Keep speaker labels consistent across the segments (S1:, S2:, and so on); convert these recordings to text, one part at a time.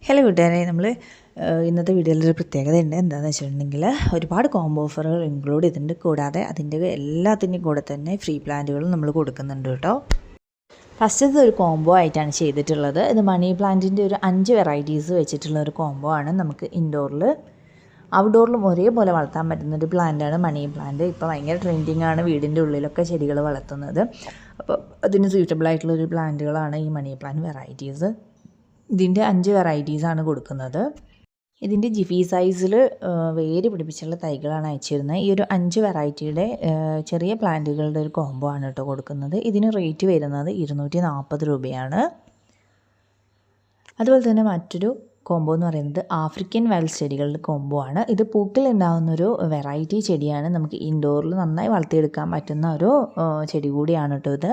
S1: Hello കൂട്ടുകാരെ, നമ്മൾ ഇന്നത്തെ വീഡിയോയിലൊരു പ്രത്യേകത ഉണ്ട്. എന്താണെന്ന് വെച്ചിട്ടുണ്ടെങ്കിൽ ഒരുപാട് കോംബോ ഓഫറുകൾ ഇൻക്ലൂഡ് ചെയ്തിട്ടുണ്ട്. കൂടാതെ അതിൻ്റെ എല്ലാത്തിൻ്റെയും കൂടെ തന്നെ ഫ്രീ പ്ലാന്റുകളും നമ്മൾ കൊടുക്കുന്നുണ്ട് കേട്ടോ. ഫസ്റ്റത്തെ ഒരു കോംബോ ആയിട്ടാണ് ചെയ്തിട്ടുള്ളത്. ഇത് മണി പ്ലാന്റിൻ്റെ ഒരു 5 വെറൈറ്റീസ് വെച്ചിട്ടുള്ള ഒരു കോംബോ ആണ്. നമുക്ക് ഇൻഡോറിൽ ഔട്ട്ഡോറിലും ഒരേപോലെ വളർത്താൻ പറ്റുന്നൊരു പ്ലാന്റാണ് മണി പ്ലാന്റ്. ഇപ്പോൾ ഭയങ്കര ട്രെൻഡിങ് ആണ് വീടിൻ്റെ ഉള്ളിലൊക്കെ ചെടികൾ വളർത്തുന്നത്. അപ്പോൾ അതിന് സൂറ്റബിൾ ആയിട്ടുള്ളൊരു പ്ലാന്റുകളാണ് ഈ മണി പ്ലാന്റ് വെറൈറ്റീസ്. ഇതിൻ്റെ 5 വെറൈറ്റീസാണ് കൊടുക്കുന്നത്. ഇതിൻ്റെ ജിഫി സൈസിൽ വേര് പിടിപ്പിച്ചുള്ള തൈകളാണ് അയച്ചിരുന്നത്. ഈ ഒരു 5 വെറൈറ്റിയുടെ ചെറിയ പ്ലാന്റുകളുടെ ഒരു കോംബോ ആണ് കേട്ടോ കൊടുക്കുന്നത്. ഇതിന് റേറ്റ് വരുന്നത് 240 രൂപയാണ്. അതുപോലെ തന്നെ മറ്റൊരു കോംബോ എന്ന് പറയുന്നത് ആഫ്രിക്കൻ വൈൽഡ് ചെടികളുടെ കോംബോ ആണ്. ഇത് പൂക്കളുണ്ടാകുന്നൊരു വെറൈറ്റി ചെടിയാണ്. നമുക്ക് ഇൻഡോറിൽ നന്നായി വളർത്തിയെടുക്കാൻ പറ്റുന്ന ഒരു ചെടി കൂടിയാണ് കേട്ടോ ഇത്.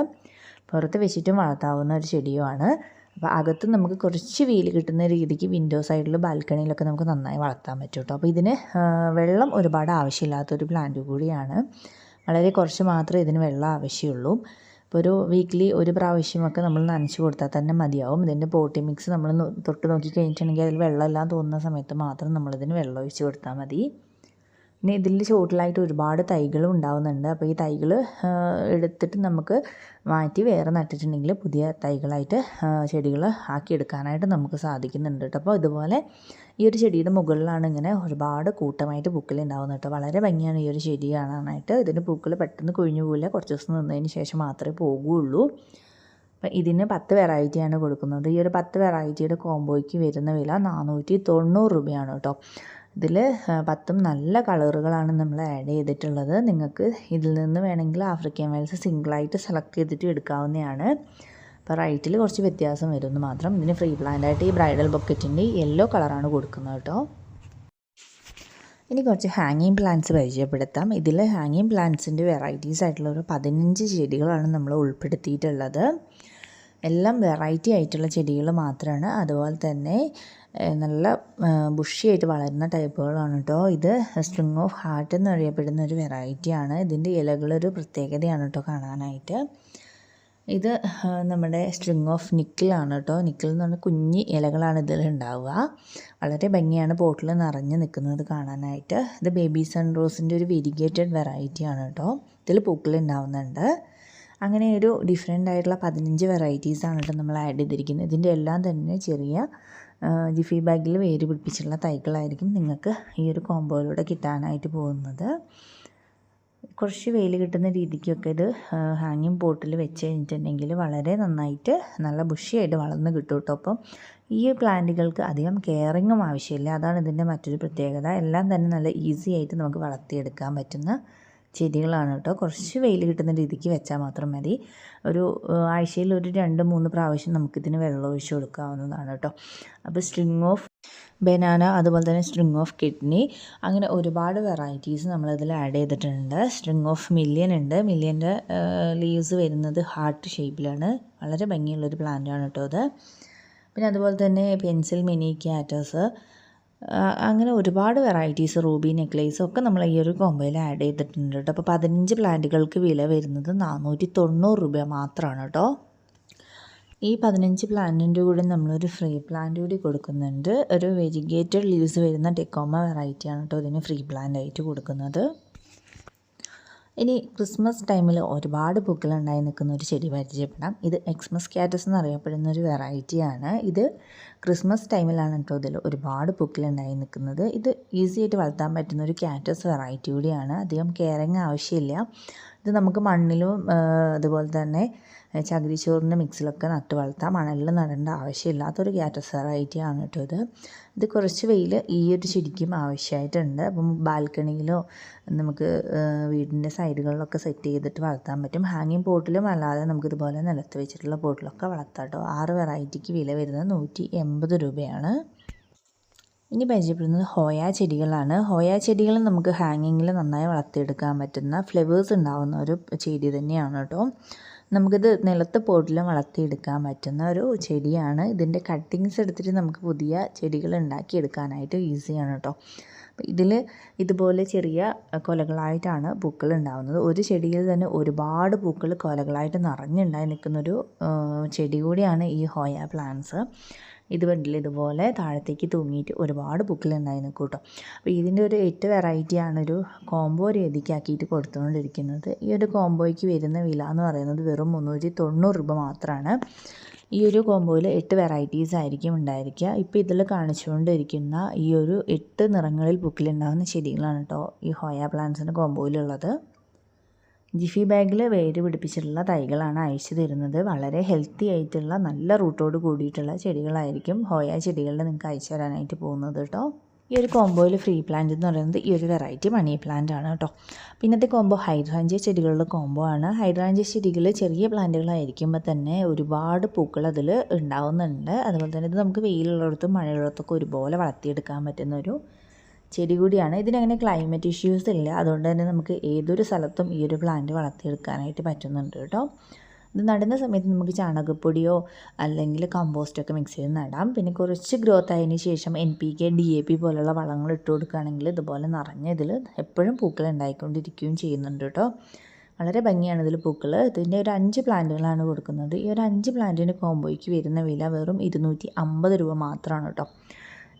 S1: പുറത്ത് വെച്ചിട്ടും വളർത്താവുന്ന ഒരു ചെടിയുമാണ്. അപ്പോൾ അകത്ത് നമുക്ക് കുറച്ച് വെയിൽ കിട്ടുന്ന രീതിക്ക് വിൻഡോ സൈഡിൽ ബാൽക്കണിയിലൊക്കെ നമുക്ക് നന്നായി വളർത്താൻ പറ്റും കേട്ടോ. അപ്പോൾ ഇതിന് വെള്ളം ഒരുപാട് ആവശ്യമില്ലാത്തൊരു പ്ലാന്റ് കൂടിയാണ്. വളരെ കുറച്ച് മാത്രമേ ഇതിന് വെള്ളം ആവശ്യമുള്ളൂ. ഇപ്പോൾ ഒരു വീക്ക്ലി ഒരു പ്രാവശ്യമൊക്കെ നമ്മൾ നനച്ച് കൊടുത്താൽ തന്നെ മതിയാവും. ഇതിൻ്റെ പോട്ടി മിക്സ് നമ്മൾ തൊട്ട് നോക്കി കഴിഞ്ഞിട്ടുണ്ടെങ്കിൽ അതിൽ വെള്ളമെല്ലാം തോന്നുന്ന സമയത്ത് മാത്രം നമ്മളിതിന് വെള്ളം ഒഴിച്ച് കൊടുത്താൽ മതി. പിന്നെ ഇതിൽ ചോട്ടിലായിട്ട് ഒരുപാട് തൈകളും ഉണ്ടാവുന്നുണ്ട്. അപ്പോൾ ഈ തൈകൾ എടുത്തിട്ട് നമുക്ക് മാറ്റി വേറെ നട്ടിട്ടുണ്ടെങ്കിൽ പുതിയ തൈകളായിട്ട് ചെടികൾ ആക്കിയെടുക്കാനായിട്ട് നമുക്ക് സാധിക്കുന്നുണ്ട് കേട്ടോ. അപ്പോൾ ഇതുപോലെ ഈ ഒരു ചെടിയുടെ മുകളിലാണ് ഇങ്ങനെ ഒരുപാട് കൂട്ടമായിട്ട് പൂക്കൾ ഉണ്ടാവുന്നത് കേട്ടോ. വളരെ ഭംഗിയാണ് ഈ ഒരു ചെടി കാണാനായിട്ട്. ഇതിൻ്റെ പൂക്കൾ പെട്ടെന്ന് കൊഴിഞ്ഞു പോകില്ല. കുറച്ച് ദിവസം നിന്നതിന് ശേഷം മാത്രമേ പോകുകയുള്ളൂ. അപ്പം ഇതിന് 10 വെറൈറ്റിയാണ് കൊടുക്കുന്നത്. ഈ ഒരു 10 വെറൈറ്റിയുടെ കോംബോയ്ക്ക് വരുന്ന വില 490 രൂപയാണ് കേട്ടോ. ഇതിൽ 10 നല്ല കളറുകളാണ് നമ്മൾ ആഡ് ചെയ്തിട്ടുള്ളത്. നിങ്ങൾക്ക് ഇതിൽ നിന്ന് വേണമെങ്കിൽ ആഫ്രിക്കൻ വൈൽഡ്സ് സിംഗിളായിട്ട് സെലക്ട് ചെയ്തിട്ട് എടുക്കാവുന്നതാണ്. അപ്പോൾ റേറ്റിൽ കുറച്ച് വ്യത്യാസം വരുമെന്ന് മാത്രം. ഇതിന് ഫ്രീ പ്ലാന്റായിട്ട് ഈ ബ്രൈഡൽ ബൊക്കറ്റിൻ്റെ യെല്ലോ കളറാണ് കൊടുക്കുന്നത് കേട്ടോ. ഇനി കുറച്ച് ഹാങ്ങിങ് പ്ലാന്റ്സ് പരിചയപ്പെടുത്താം. ഇതിൽ ഹാങ്ങിങ് പ്ലാന്റ്സിൻ്റെ വെറൈറ്റീസ് ആയിട്ടുള്ള ഒരു 15 ചെടികളാണ് നമ്മൾ ഉൾപ്പെടുത്തിയിട്ടുള്ളത്. എല്ലാം വെറൈറ്റി ആയിട്ടുള്ള ചെടികൾ മാത്രമാണ്. അതുപോലെ തന്നെ നല്ല ബുഷിയായിട്ട് വളരുന്ന ടൈപ്പുകളാണ് കേട്ടോ. ഇത് സ്ട്രിങ് ഓഫ് ഹാർട്ട് എന്നറിയപ്പെടുന്ന ഒരു വെറൈറ്റിയാണ്. ഇതിൻ്റെ ഇലകളൊരു പ്രത്യേകതയാണ് കേട്ടോ കാണാനായിട്ട്. ഇത് നമ്മുടെ സ്ട്രിങ് ഓഫ് നിക്കിളാണ് കേട്ടോ. നിക്കിൾ എന്ന് പറഞ്ഞാൽ കുഞ്ഞി ഇലകളാണ് ഇതിൽ ഉണ്ടാവുക. വളരെ ഭംഗിയാണ് പോട്ടിൽ നിറഞ്ഞ് നിൽക്കുന്നത് കാണാനായിട്ട്. ഇത് ബേബി സൺ റോസിൻ്റെ ഒരു വെരിഗേറ്റഡ് വെറൈറ്റിയാണ് കേട്ടോ. ഇതിൽ പൂക്കൾ ഉണ്ടാവുന്നുണ്ട്. അങ്ങനെ ഒരു ഡിഫറെൻ്റ് ആയിട്ടുള്ള 15 വെറൈറ്റീസാണ് കേട്ടോ നമ്മൾ ആഡ് ചെയ്തിരിക്കുന്നത്. ഇതിൻ്റെ എല്ലാം തന്നെ ചെറിയ ജിഫി ബാഗിൽ വേര് പിടിപ്പിച്ചുള്ള തൈകളായിരിക്കും നിങ്ങൾക്ക് ഈ ഒരു കോംബോയിലൂടെ കിട്ടാനായിട്ട് പോകുന്നത്. കുറച്ച് വെയിൽ കിട്ടുന്ന രീതിക്കൊക്കെ ഇത് ഹാങ്ങിങ് പോട്ടിൽ വെച്ച് കഴിഞ്ഞിട്ടുണ്ടെങ്കിൽ വളരെ നന്നായിട്ട് നല്ല ബുഷിയായിട്ട് വളർന്ന് കിട്ടും കേട്ടോ. അപ്പം ഈ പ്ലാന്റുകൾക്ക് അധികം കെയറിങ്ങും ആവശ്യമില്ല. അതാണ് ഇതിൻ്റെ മറ്റൊരു പ്രത്യേകത. എല്ലാം തന്നെ നല്ല ഈസി ആയിട്ട് നമുക്ക് വളർത്തിയെടുക്കാൻ പറ്റുന്ന ചെടികളാണ് കേട്ടോ. കുറച്ച് വെയിൽ കിട്ടുന്ന രീതിക്ക് വെച്ചാൽ മാത്രം മതി. ഒരു ആഴ്ചയിൽ ഒരു 2-3 പ്രാവശ്യം നമുക്കിതിന് വെള്ളം ഒഴിച്ച് കൊടുക്കാവുന്നതാണ് കേട്ടോ. അപ്പോൾ സ്ട്രിങ് ഓഫ് ബനാന, അതുപോലെ തന്നെ സ്ട്രിങ് ഓഫ് കിഡ്നി, അങ്ങനെ ഒരുപാട് വെറൈറ്റീസ് നമ്മളിതിൽ ആഡ് ചെയ്തിട്ടുണ്ട്. സ്ട്രിങ് ഓഫ് മില്യൻ ഉണ്ട്. മില്യൻ്റെ ലീവ്സ് വരുന്നത് ഹാർട്ട് ഷേപ്പിലാണ്. വളരെ ഭംഗിയുള്ളൊരു പ്ലാന്റാണ് കേട്ടോ അത്. പിന്നെ അതുപോലെ തന്നെ പെൻസിൽ മിനി ക്യാറ്റസ്, അങ്ങനെ ഒരുപാട് വെറൈറ്റീസ്, റൂബി നെക്ലേസും ഒക്കെ നമ്മൾ ഈ ഒരു കോംബോയിൽ ആഡ് ചെയ്തിട്ടുണ്ട് കേട്ടോ. അപ്പോൾ 15 പ്ലാന്റുകൾക്ക് വില വരുന്നത് 490 രൂപ മാത്രമാണ് കേട്ടോ. ഈ 15 പ്ലാന്റിൻ്റെ കൂടെ നമ്മളൊരു ഫ്രീ പ്ലാന്റ് കൂടി കൊടുക്കുന്നുണ്ട്. ഒരു വെരിഗേറ്റഡ് ലീവ്സ് വരുന്ന ടെക്കോമ വെറൈറ്റിയാണ് കേട്ടോ ഇതിന് ഫ്രീ പ്ലാന്റ് ആയിട്ട് കൊടുക്കുന്നത്. ഇനി ക്രിസ്മസ് ടൈമിൽ ഒരുപാട് പൂക്കളുണ്ടായി നിൽക്കുന്ന ഒരു ചെടി പരിചയപ്പെടാം. ഇത് എക്സ്മസ് ക്യാറ്റസ് എന്നറിയപ്പെടുന്ന ഒരു വെറൈറ്റിയാണ്. ഇത് ക്രിസ്മസ് ടൈമിലാണ് കേട്ടോ ഇതിൽ ഒരുപാട് പൂക്കളുണ്ടായി നിൽക്കുന്നത്. ഇത് ഈസി ആയിട്ട് വളർത്താൻ പറ്റുന്ന ഒരു ക്യാറ്റസ് വെറൈറ്റി കൂടിയാണ്. അധികം കെയറിങ് ആവശ്യമില്ല. ഇത് നമുക്ക് മണ്ണിലും അതുപോലെ തന്നെ ചകിരിച്ചോറിൻ്റെ മിക്സിലൊക്കെ നട്ട് വളർത്താം. മണലിൽ നടേണ്ട ആവശ്യമില്ലാത്തൊരു ക്യാറ്റസ് വെറൈറ്റിയാണ് കേട്ടോ ഇത്. ഇത് കുറച്ച് വെയിൽ ഈ ഒരു ചെടിക്കും ആവശ്യമായിട്ടുണ്ട്. അപ്പം ബാൽക്കണിയിലോ നമുക്ക് വീടിൻ്റെ സൈഡുകളിലൊക്കെ സെറ്റ് ചെയ്തിട്ട് വളർത്താൻ പറ്റും. ഹാങ്ങിങ് പോട്ടിലും അല്ലാതെ നമുക്കിതുപോലെ നിലത്ത് വെച്ചിട്ടുള്ള പോട്ടിലൊക്കെ വളർത്താം കേട്ടോ. 6 വെറൈറ്റിക്ക് വില വരുന്നത് 180 രൂപയാണ്. ഇനി പരിചയപ്പെടുന്നത് ഹോയ ചെടികളാണ്. ഹോയ ചെടികൾ നമുക്ക് ഹാങ്ങിങ്ങിൽ നന്നായി വളർത്തിയെടുക്കാൻ പറ്റുന്ന ഫ്ലവേഴ്സ് ഉണ്ടാകുന്ന ഒരു ചെടി തന്നെയാണ് കേട്ടോ. നമുക്കിത് നിലത്ത് പോട്ടിലും വളർത്തിയെടുക്കാൻ പറ്റുന്ന ഒരു ചെടിയാണ്. ഇതിൻ്റെ കട്ടിങ്സ് എടുത്തിട്ട് നമുക്ക് പുതിയ ചെടികൾ ഉണ്ടാക്കിയെടുക്കാനായിട്ട് ഈസിയാണ് കേട്ടോ. ഇതിൽ ഇതുപോലെ ചെറിയ കൊലകളായിട്ടാണ് പൂക്കൾ ഉണ്ടാകുന്നത്. ഒരു ചെടിയിൽ തന്നെ ഒരുപാട് പൂക്കൾ കൊലകളായിട്ട് നിറഞ്ഞുണ്ടായി നിൽക്കുന്നൊരു ചെടി കൂടിയാണ് ഈ ഹോയ പ്ലാന്റ്സ്. ഇത് കണ്ടില്ല, ഇതുപോലെ താഴത്തേക്ക് തൂങ്ങിയിട്ട് ഒരുപാട് പൂക്കളുണ്ടായി നിൽക്കും കേട്ടോ. അപ്പോൾ ഇതിൻ്റെ ഒരു 8 വെറൈറ്റിയാണ് ഒരു കോംബോ രീതിക്കാക്കിയിട്ട് കൊടുത്തുകൊണ്ടിരിക്കുന്നത്. ഈ ഒരു കോംബോയ്ക്ക് വരുന്ന വില എന്ന് പറയുന്നത് വെറും 390 രൂപ മാത്രമാണ്. ഈ ഒരു കോംബോയിൽ 8 വെറൈറ്റീസ് ആയിരിക്കും ഉണ്ടായിരിക്കുക. ഇപ്പോൾ ഇതിൽ കാണിച്ചുകൊണ്ടിരിക്കുന്ന ഈ ഒരു 8 നിറങ്ങളിൽ പൂക്കളുണ്ടാകുന്ന ചെടികളാണ് കേട്ടോ ഈ ഹോയ പ്ലാന്റ്സിൻ്റെ കോംബോയിലുള്ളത്. ജിഫി ബാഗിൽ വേര് പിടിപ്പിച്ചിട്ടുള്ള തൈകളാണ് അയച്ചു തരുന്നത്. വളരെ ഹെൽത്തി ആയിട്ടുള്ള നല്ല റൂട്ടോട് കൂടിയിട്ടുള്ള ചെടികളായിരിക്കും ഹോയ ചെടികളിൽ നിങ്ങൾക്ക് അയച്ചു തരാനായിട്ട് പോകുന്നത് കേട്ടോ. ഈ ഒരു കോംബോയിൽ ഫ്രീ പ്ലാന്റ് എന്ന് പറയുന്നത് ഈ ഒരു വെറൈറ്റി മണി പ്ലാന്റ് ആണ് കേട്ടോ. പിന്നത്തെ കോംബോ ഹൈഡ്രാഞ്ചിയ ചെടികളുടെ കോംബോ ആണ്. ഹൈഡ്രാഞ്ചിയ ചെടികൾ ചെറിയ പ്ലാന്റുകളായിരിക്കുമ്പോൾ തന്നെ ഒരുപാട് പൂക്കൾ അതിൽ ഉണ്ടാവുന്നുണ്ട്. അതുപോലെ തന്നെ ഇത് നമുക്ക് വെയിലുള്ളിടത്തും മഴയുള്ളിടത്തൊക്കെ ഒരുപോലെ വളർത്തിയെടുക്കാൻ പറ്റുന്ന ഒരു ചെടി കൂടിയാണ്. ഇതിനങ്ങനെ ക്ലൈമറ്റ് ഇഷ്യൂസ് ഇല്ല, അതുകൊണ്ട് തന്നെ നമുക്ക് ഏതൊരു സ്ഥലത്തും ഈ ഒരു പ്ലാന്റ് വളർത്തിയെടുക്കാനായിട്ട് പറ്റുന്നുണ്ട് കേട്ടോ. ഇത് നടുന്ന സമയത്ത് നമുക്ക് ചാണകപ്പൊടിയോ അല്ലെങ്കിൽ കമ്പോസ്റ്റൊക്കെ മിക്സ് ചെയ്ത് നടാം. പിന്നെ കുറച്ച് ഗ്രോത്ത് ആയതിന് ശേഷം NPK DAP പോലുള്ള വളങ്ങൾ ഇട്ട് കൊടുക്കുകയാണെങ്കിൽ ഇതുപോലെ നിറഞ്ഞ ഇതിൽ എപ്പോഴും പൂക്കൾ ഉണ്ടായിക്കൊണ്ടിരിക്കുകയും ചെയ്യുന്നുണ്ട് കേട്ടോ. വളരെ ഭംഗിയാണ് ഇതിൽ പൂക്കൾ. ഇതിൻ്റെ ഒരു 5 പ്ലാന്റുകളാണ് കൊടുക്കുന്നത്. ഈ ഒരു 5 പ്ലാന്റിന് കോംബോയ്ക്ക് വരുന്ന വില വെറും 250 രൂപ മാത്രമാണ് കേട്ടോ.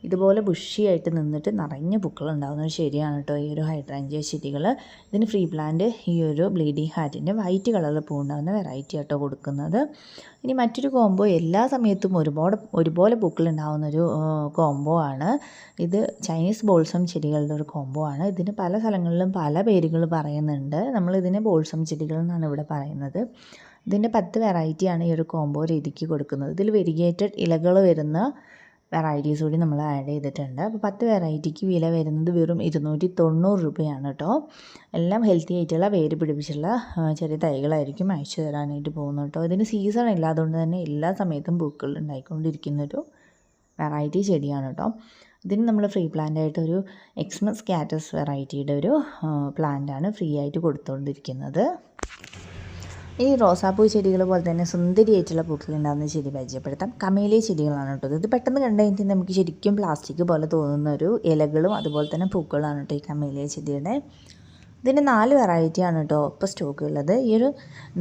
S1: ഇതുപോലെ ബുഷിയായിട്ട് നിന്നിട്ട് നിറഞ്ഞ പൂക്കൾ ഉണ്ടാകുന്നത് ശരിയാണ് കേട്ടോ ഈ ഒരു ഹൈഡ്രാഞ്ചിയ ചെടികൾ. ഇതിന് ഫ്രീ പ്ലാന്റ് ഈ ഒരു ബ്ലീഡിംഗ് ഹാർട്ടിൻ്റെ വൈറ്റ് കളറിൽ പൂണ്ടാകുന്ന വെറൈറ്റി ആട്ടോ കൊടുക്കുന്നത്. ഇനി മറ്റൊരു കോംബോ എല്ലാ സമയത്തും ഒരുപോലെ പൂക്കൾ ഉണ്ടാകുന്നൊരു കോംബോ ആണ്. ഇത് ചൈനീസ് ബോൾസം ചെടികളുടെ ഒരു കോംബോ ആണ്. ഇതിന് പല സ്ഥലങ്ങളിലും പല പേരുകൾ പറയുന്നുണ്ട്. നമ്മളിതിനെ ബോൾസം ചെടികൾ എന്നാണ് ഇവിടെ പറയുന്നത്. ഇതിൻ്റെ 10 വെറൈറ്റിയാണ് ഈ ഒരു കോംബോ രീതിക്ക് കൊടുക്കുന്നത്. ഇതിൽ വെരിഗേറ്റഡ് ഇലകൾ വരുന്ന വെറൈറ്റീസ് കൂടി നമ്മൾ ആഡ് ചെയ്തിട്ടുണ്ട്. അപ്പോൾ 10 വെറൈറ്റിക്ക് വില വരുന്നത് വെറും 290 രൂപയാണ് കേട്ടോ. എല്ലാം ഹെൽത്തി ആയിട്ടുള്ള വേര് പിടിപ്പിച്ചുള്ള ചെറിയ തൈകളായിരിക്കും അയച്ചു തരാനായിട്ട് പോകുന്നത് കേട്ടോ. ഇതിന് സീസൺ ഇല്ല, അതുകൊണ്ട് തന്നെ എല്ലാ സമയത്തും പൂക്കൾ ഉണ്ടായിക്കൊണ്ടിരിക്കുന്നൊരു വെറൈറ്റി ചെടിയാണ് കേട്ടോ. ഇതിന് നമ്മൾ ഫ്രീ പ്ലാന്റായിട്ടൊരു എക്സ്മസ് കാറ്റസ് വെറൈറ്റിയുടെ ഒരു പ്ലാന്റാണ് ഫ്രീ ആയിട്ട് കൊടുത്തുകൊണ്ടിരിക്കുന്നത്. ഈ റോസാപ്പൂ ചെടികൾ പോലെ തന്നെ സുന്ദരിയായിട്ടുള്ള പൂക്കളുണ്ടാകുന്ന ചെടി പരിചയപ്പെടുത്താം. കമേലിയ ചെടികളാണ് കേട്ടോ. ഇത് പെട്ടെന്ന് കണ്ടു കഴിഞ്ഞാൽ നമുക്ക് ശരിക്കും പ്ലാസ്റ്റിക് പോലെ തോന്നുന്ന ഒരു ഇലകളും അതുപോലെ തന്നെ പൂക്കളാണ് കേട്ടോ ഈ കമേലിയ ചെടിയുടെ. ഇതിന് 4 വെറൈറ്റിയാണ് കേട്ടോ ഇപ്പോൾ സ്റ്റോക്ക് ഉള്ളത്. ഈ ഒരു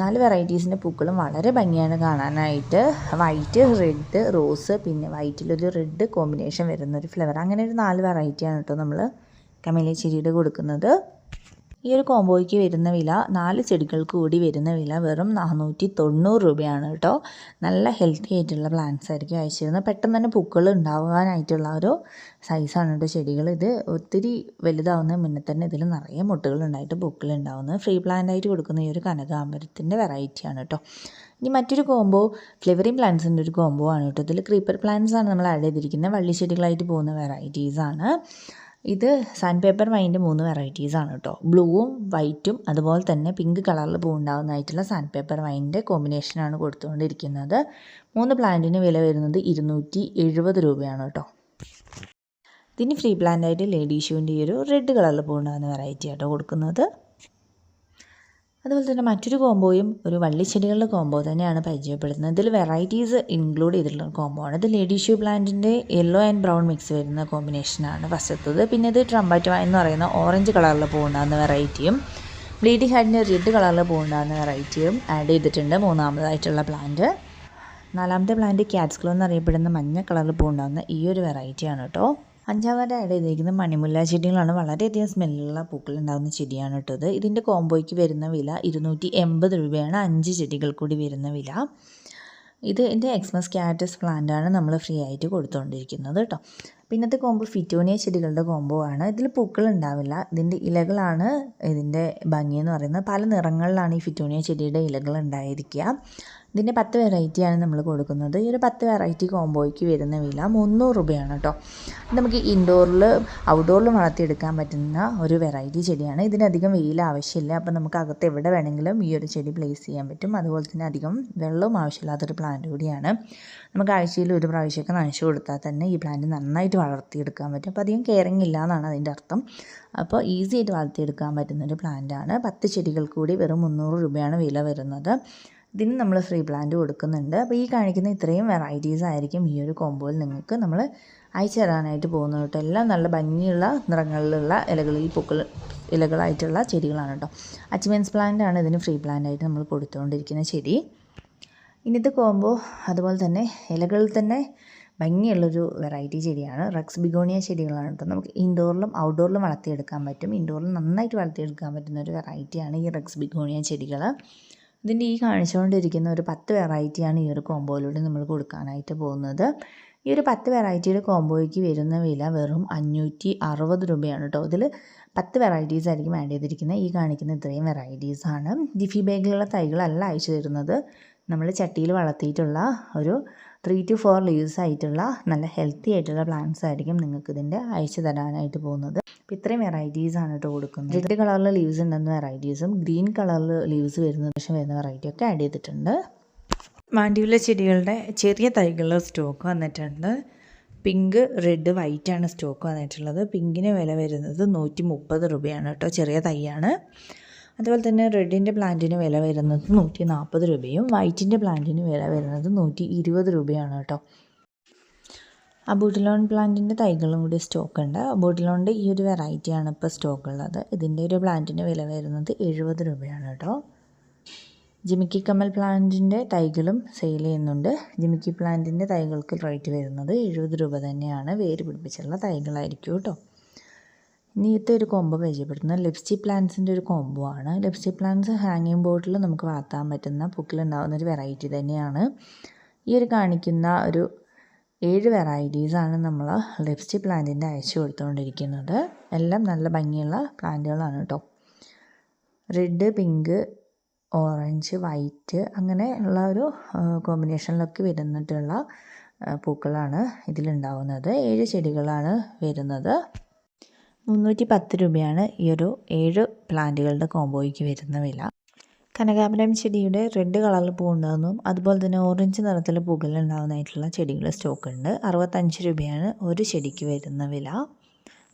S1: 4 വെറൈറ്റീസിൻ്റെ പൂക്കളും വളരെ ഭംഗിയാണ് കാണാനായിട്ട്. വൈറ്റ്, റെഡ്, റോസ്, പിന്നെ വൈറ്റിലൊരു റെഡ് കോമ്പിനേഷൻ വരുന്നൊരു ഫ്ലവർ, അങ്ങനെ ഒരു 4 വെറൈറ്റിയാണ് കേട്ടോ നമ്മൾ കമേലിയ ചെടിയുടെ കൊടുക്കുന്നത്. ഈ ഒരു കോംബോയ്ക്ക് വരുന്ന വില 4 ചെടികൾക്ക് കൂടി വരുന്ന വില വെറും 490 രൂപയാണ് കേട്ടോ. നല്ല ഹെൽത്തി ആയിട്ടുള്ള പ്ലാന്റ്സ് ആയിരിക്കും അയച്ചിരുന്നത്. പെട്ടെന്ന് തന്നെ പൂക്കൾ ഉണ്ടാകാനായിട്ടുള്ള ഒരു സൈസാണ് കേട്ടോ ചെടികൾ. ഇത് ഒത്തിരി വലുതാവുന്ന മുന്നേ തന്നെ ഇതിൽ നിറയെ മുട്ടുകൾ ഉണ്ടായിട്ട് പൂക്കൾ ഉണ്ടാവുന്നത്. ഫ്രീ പ്ലാന്റായിട്ട് കൊടുക്കുന്ന ഈ ഒരു കനകാംബരത്തിൻ്റെ വെറൈറ്റിയാണ് കേട്ടോ. ഇനി മറ്റൊരു കോംബോ ഫ്ലവറിങ് പ്ലാന്റ്സിൻ്റെ ഒരു കോംബോ ആണ് കേട്ടോ. ഇതിൽ ക്രീപ്പർ പ്ലാന്റ്സ് ആണ് നമ്മൾ ആഡ് ചെയ്തിരിക്കുന്നത്. വള്ളിച്ചെടികളായിട്ട് പോകുന്ന വെറൈറ്റീസാണ്. ഇത് സാൻഡ് പേപ്പർ വൈൻ്റെ 3 വെറൈറ്റീസാണ് കേട്ടോ. ബ്ലൂവും വൈറ്റും അതുപോലെ തന്നെ പിങ്ക് കളറിൽ പൂവുണ്ടാകുന്നതായിട്ടുള്ള സാൻഡ് പേപ്പർ വൈൻ്റെ കോമ്പിനേഷനാണ് കൊടുത്തുകൊണ്ടിരിക്കുന്നത്. 3 പ്ലാന്റിന് വില വരുന്നത് 270 രൂപയാണ് കേട്ടോ. ഇതിന് ഫ്രീ പ്ലാന്റായിട്ട് ലേഡി ഷൂവിൻ്റെ ഈ ഒരു റെഡ് കളറിൽ പൂവുണ്ടാകുന്ന വെറൈറ്റി ആട്ടോ കൊടുക്കുന്നത്. അതുപോലെ തന്നെ മറ്റൊരു കോംബോയും ഒരു വള്ളിച്ചെടികളുടെ കോംബോ തന്നെയാണ് പരിചയപ്പെടുത്തുന്നത്. ഇതിൽ വെറൈറ്റീസ് ഇൻക്ലൂഡ് ചെയ്തിട്ടുള്ള കോംബോ ആണ്. ഇത് ലേഡി ഷ്യൂ പ്ലാന്റിൻ്റെ യെല്ലോ ആൻഡ് ബ്രൗൺ മിക്സ് വരുന്ന കോമ്പിനേഷനാണ് ഫസ്റ്റത്തത്. പിന്നെ ഇത് ട്രംബറ്റ് വൈൻ എന്ന് പറയുന്ന ഓറഞ്ച് കളറിൽ പൂവുണ്ടാകുന്ന വെറൈറ്റിയും ബ്ലീഡിംഗ് ഹാർട്ടിൻ്റെ റെഡ് കളറിൽ പൂവുണ്ടാകുന്ന വെറൈറ്റിയും ആഡ് ചെയ്തിട്ടുണ്ട്. 3ാമതായിട്ടുള്ള പ്ലാന്റ്. 4ാമത്തെ പ്ലാന്റ് ക്യാറ്റ്സ് ക്ലോ എന്നറിയപ്പെടുന്ന മഞ്ഞ കളറിൽ പൂവുണ്ടാകുന്ന ഈ ഒരു വെറൈറ്റിയാണ് കേട്ടോ. 5ാമത് ആഡ് ചെയ്തിരിക്കുന്നത് മണിമുല്ല ചെടികളാണ്. വളരെയധികം സ്മെല്ലുള്ള പൂക്കൾ ഉണ്ടാകുന്ന ചെടിയാണ് കേട്ടത്. ഇതിൻ്റെ കോംബോയ്ക്ക് വരുന്ന വില 280 രൂപയാണ്. 5 ചെടികൾ കൂടി വരുന്ന വില. ഇതിൻ്റെ എക്സ്മസ് കാറ്റസ് പ്ലാന്റാണ് നമ്മൾ ഫ്രീ ആയിട്ട് കൊടുത്തുകൊണ്ടിരിക്കുന്നത് കേട്ടോ. പിന്നത്തെ കോംബോ ഫിറ്റോണിയ ചെടികളുടെ കോംബോ ആണ്. ഇതിൽ പൂക്കൾ ഉണ്ടാവില്ല, ഇതിൻ്റെ ഇലകളാണ് ഇതിൻ്റെ ഭംഗി എന്ന് പറയുന്നത്. പല നിറങ്ങളിലാണ് ഈ ഫിറ്റോണിയ ചെടിയുടെ ഇലകൾ ഉണ്ടായിരിക്കുക. ഇതിൻ്റെ 10 വെറൈറ്റിയാണ് നമ്മൾ കൊടുക്കുന്നത്. ഈ ഒരു 10 വെറൈറ്റി കോംബോയ്ക്ക് വരുന്ന വില 300 രൂപയാണ് കേട്ടോ. നമുക്ക് ഇൻഡോറിൽ ഔട്ട്ഡോറിലും വളർത്തിയെടുക്കാൻ പറ്റുന്ന ഒരു വെറൈറ്റി ചെടിയാണ്. ഇതിനധികം വെയിൽ ആവശ്യമില്ല. അപ്പോൾ നമുക്ക് അകത്ത് എവിടെ വേണമെങ്കിലും ഈ ഒരു ചെടി പ്ലേസ് ചെയ്യാൻ പറ്റും. അതുപോലെ തന്നെ അധികം വെള്ളവും ആവശ്യമില്ലാത്തൊരു പ്ലാന്റ് കൂടിയാണ്. നമുക്ക് ആഴ്ചയിൽ ഒരു പ്രാവശ്യമൊക്കെ നനച്ചു കൊടുത്താൽ തന്നെ ഈ പ്ലാന്റ് നന്നായിട്ട് വളർത്തിയെടുക്കാൻ പറ്റും. അപ്പോൾ അധികം കെയറിങ് ഇല്ല എന്നാണ് അതിൻ്റെ അർത്ഥം. അപ്പോൾ ഈസി ആയിട്ട് വളർത്തിയെടുക്കാൻ പറ്റുന്നൊരു പ്ലാന്റാണ്. 10 ചെടികൾ കൂടി വെറും 300 രൂപയാണ് വില വരുന്നത്. ഇതിന് നമ്മൾ ഫ്രീ പ്ലാന്റ് കൊടുക്കുന്നുണ്ട്. അപ്പോൾ ഈ കാണിക്കുന്ന ഇത്രയും വെറൈറ്റീസ് ആയിരിക്കും ഈ ഒരു കോംബോയിൽ നിങ്ങൾക്ക് നമ്മൾ അയച്ചു തരാനായിട്ട് പോകുന്നത് കേട്ടോ. എല്ലാം നല്ല ഭംഗിയുള്ള നിറങ്ങളിലുള്ള ഇലകളായിട്ടുള്ള ചെടികളാണ് കേട്ടോ. അച്ച്മെൻസ് പ്ലാന്റ് ആണ് ഇതിന് ഫ്രീ പ്ലാന്റായിട്ട് നമ്മൾ കൊടുത്തുകൊണ്ടിരിക്കുന്ന ചെടി. ഇന്നത്തെ കോംബോ അതുപോലെ തന്നെ ഇലകളിൽ തന്നെ ഭംഗിയുള്ളൊരു വെറൈറ്റി ചെടിയാണ്. റെക്സ് ബിഗോണിയ ചെടികളാണ് കേട്ടോ. നമുക്ക് ഇൻഡോറിലും ഔട്ട്ഡോറിലും വളർത്തിയെടുക്കാൻ പറ്റും. ഇൻഡോറിൽ നന്നായിട്ട് വളർത്തിയെടുക്കാൻ പറ്റുന്ന ഒരു വെറൈറ്റിയാണ് ഈ റെക്സ് ബിഗോണിയ ചെടികൾ. ഇതിൻ്റെ ഈ കാണിച്ചുകൊണ്ടിരിക്കുന്ന ഒരു 10 വെറൈറ്റിയാണ് ഈ ഒരു കോമ്പോയിലൂടെ നമ്മൾ കൊടുക്കാനായിട്ട് പോകുന്നത്. ഈ ഒരു 10 വെറൈറ്റിയുടെ കോമ്പോയ്ക്ക് വരുന്ന വില വെറും 560 രൂപയാണ് കേട്ടോ. ഇതിൽ 10 വെറൈറ്റീസ് ആയിരിക്കും ആഡ് ചെയ്തിരിക്കുന്നത്. ഈ കാണിക്കുന്ന ഇത്രയും വെറൈറ്റീസാണ്. ജിഫി ബാഗിലുള്ള തൈകളല്ല അയച്ചു തരുന്നത്. നമ്മൾ ചട്ടിയിൽ വളർത്തിയിട്ടുള്ള ഒരു 3 to 4 ലീവ്സ് ആയിട്ടുള്ള നല്ല ഹെൽത്തി ആയിട്ടുള്ള പ്ലാന്റ്സ് ആയിരിക്കും നിങ്ങൾക്ക് ഇതിൻ്റെ അയച്ചു തരാനായിട്ട് പോകുന്നത്. അപ്പോൾ ഇത്രയും വെറൈറ്റീസാണ് കേട്ടോ കൊടുക്കുന്നത്. റെഡ് കളറിൽ ലീവ്സ് ഉണ്ടെന്ന വെറൈറ്റീസും ഗ്രീൻ കളറിൽ ലീവ്സ് വരുന്ന വെറൈറ്റിയൊക്കെ ആഡ് ചെയ്തിട്ടുണ്ട്. മാൻഡിവില ചെടികളുടെ ചെറിയ തൈകളുടെ സ്റ്റോക്ക് വന്നിട്ടുണ്ട്. പിങ്ക്, റെഡ്, വൈറ്റാണ് സ്റ്റോക്ക് വന്നിട്ടുള്ളത്. പിങ്കിന് വില വരുന്നത് 130 രൂപയാണ് കേട്ടോ. ചെറിയ തൈയാണ്. അതുപോലെ തന്നെ റെഡിൻ്റെ പ്ലാന്റിന് വില വരുന്നത് 140 രൂപയും വൈറ്റിൻ്റെ പ്ലാന്റിന് വില വരുന്നത് 120 രൂപയാണ് കേട്ടോ. അബൂട്ടിലോൺ പ്ലാന്റിൻ്റെ തൈകളും കൂടി സ്റ്റോക്ക് ഉണ്ട്. അബൂട്ടിലോണിൻ്റെ ഈ ഒരു വെറൈറ്റിയാണ് ഇപ്പോൾ സ്റ്റോക്ക് ഉള്ളത്. ഇതിൻ്റെ ഒരു പ്ലാന്റിന് വില വരുന്നത് 70 രൂപയാണ് കേട്ടോ. ജിമിക്കി കമൽ പ്ലാന്റിൻ്റെ തൈകളും സെയിൽ ചെയ്യുന്നുണ്ട്. ജിമിക്കി പ്ലാന്റിൻ്റെ തൈകൾക്ക് റേറ്റ് വരുന്നത് 70 രൂപ തന്നെയാണ്. വേര് പിടിപ്പിച്ചുള്ള തൈകളായിരിക്കും കേട്ടോ. ഇനിയത്തെ ഒരു കോംബോ പരിചയപ്പെടുത്തുന്നത് ലിപ്സ്റ്റിക് പ്ലാന്റ്സിൻ്റെ ഒരു കോംബോ ആണ്. ലിപ്സ്റ്റിക് പ്ലാന്റ്സ് ഹാങ്ങിങ് ബോട്ടിൽ നമുക്ക് വളർത്താൻ പറ്റുന്ന പൂക്കളുണ്ടാകുന്ന ഒരു വെറൈറ്റി തന്നെയാണ്. ഈ ഒരു കാണിക്കുന്ന ഒരു 7 വെറൈറ്റീസാണ് നമ്മൾ ലിപ്സ്റ്റിക് പ്ലാന്റിൻ്റെ അയച്ചു കൊടുത്തുകൊണ്ടിരിക്കുന്നത്. എല്ലാം നല്ല ഭംഗിയുള്ള പ്ലാന്റുകളാണ് കേട്ടോ. റെഡ്, പിങ്ക്, ഓറഞ്ച്, വൈറ്റ് അങ്ങനെ ഉള്ള ഒരു കോമ്പിനേഷനിലൊക്കെ വരുന്നിട്ടുള്ള പൂക്കളാണ് ഇതിലുണ്ടാവുന്നത്. 7 ചെടികളാണ് വരുന്നത്. 310 രൂപയാണ് ഈ ഒരു 7 പ്ലാന്റുകളുടെ കോംബോയ്ക്ക് വരുന്ന വില. കനകാംബരം ചെടിയുടെ റെഡ് കളറിൽ പൂവുണ്ടാകുന്നതും അതുപോലെ തന്നെ ഓറഞ്ച് നിറത്തിൽ പൂക്കളുണ്ടാകുന്നതായിട്ടുള്ള ചെടികൾ സ്റ്റോക്ക് ഉണ്ട്. 65 രൂപയാണ് ഒരു ചെടിക്ക് വരുന്ന വില.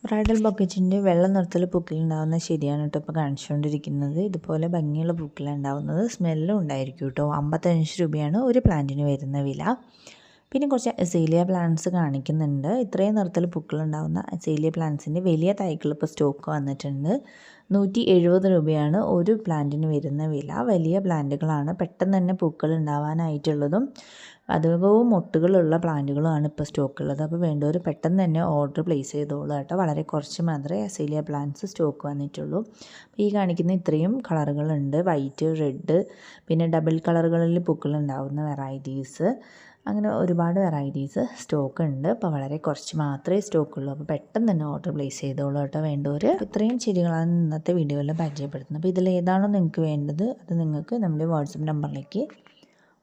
S1: ബ്രൈഡൽ ബൊക്കറ്റിൻ്റെ വെള്ള നിറത്തിൽ പൂക്കളുണ്ടാകുന്ന ചെടിയാണ് കേട്ടോ ഇപ്പോൾ കാണിച്ചുകൊണ്ടിരിക്കുന്നത്. ഇതുപോലെ ഭംഗിയുള്ള പൂക്കളുണ്ടാകുന്നത് സ്മെല്ലും ഉണ്ടായിരിക്കും കേട്ടോ. 55 രൂപയാണ് ഒരു പ്ലാന്റിന് വരുന്ന വില. പിന്നെ കുറച്ച് അസേലിയ പ്ലാന്റ്സ് കാണിക്കുന്നുണ്ട്. ഇത്രയും നിറത്തിൽ പൂക്കളുണ്ടാകുന്ന അസേലിയ പ്ലാന്റ്സിൻ്റെ വലിയ തൈകൾ ഇപ്പോൾ സ്റ്റോക്ക് വന്നിട്ടുണ്ട്. 170 രൂപയാണ് ഒരു പ്ലാന്റിന് വരുന്ന വില. വലിയ പ്ലാന്റുകളാണ്. പെട്ടെന്ന് തന്നെ പൂക്കൾ ഉണ്ടാവാനായിട്ടുള്ളതും അധികവും മൊട്ടുകളുള്ള പ്ലാന്റുകളുമാണ് ഇപ്പോൾ സ്റ്റോക്കുള്ളത്. അപ്പോൾ വേണ്ടവർ പെട്ടെന്ന് തന്നെ ഓർഡർ പ്ലേസ് ചെയ്തോളൂ കേട്ടോ. വളരെ കുറച്ച് മാത്രമേ അസേലിയ പ്ലാന്റ്സ് സ്റ്റോക്ക് വന്നിട്ടുള്ളൂ. ഈ കാണിക്കുന്ന ഇത്രയും കളറുകളുണ്ട്. വൈറ്റ്, റെഡ്, പിന്നെ ഡബിൾ കളറുകളിൽ പൂക്കളുണ്ടാകുന്ന വെറൈറ്റീസ്, അങ്ങനെ ഒരുപാട് വെറൈറ്റീസ് സ്റ്റോക്ക് ഉണ്ട്. അപ്പോൾ വളരെ കുറച്ച് മാത്രമേ സ്റ്റോക്കുള്ളൂ. അപ്പോൾ പെട്ടെന്ന് തന്നെ ഓർഡർ പ്ലേസ് ചെയ്തോളൂ കേട്ടോ വേണ്ടവർ. ഇത്രയും ചെടികളാണ് ഇന്നത്തെ വീഡിയോയിൽ പരിചയപ്പെടുത്തുന്നത്. അപ്പോൾ ഇതിൽ ഏതാണോ നിങ്ങൾക്ക് വേണ്ടത് അത് നിങ്ങൾക്ക് നമ്മുടെ വാട്സപ്പ് നമ്പറിലേക്ക്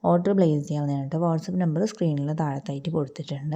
S1: ഓർഡർ പ്ലേസ് ചെയ്യാവുന്നതാണ് കേട്ടോ. വാട്സപ്പ് നമ്പർ സ്ക്രീനിൽ താഴത്തായിട്ട് കൊടുത്തിട്ടുണ്ട്.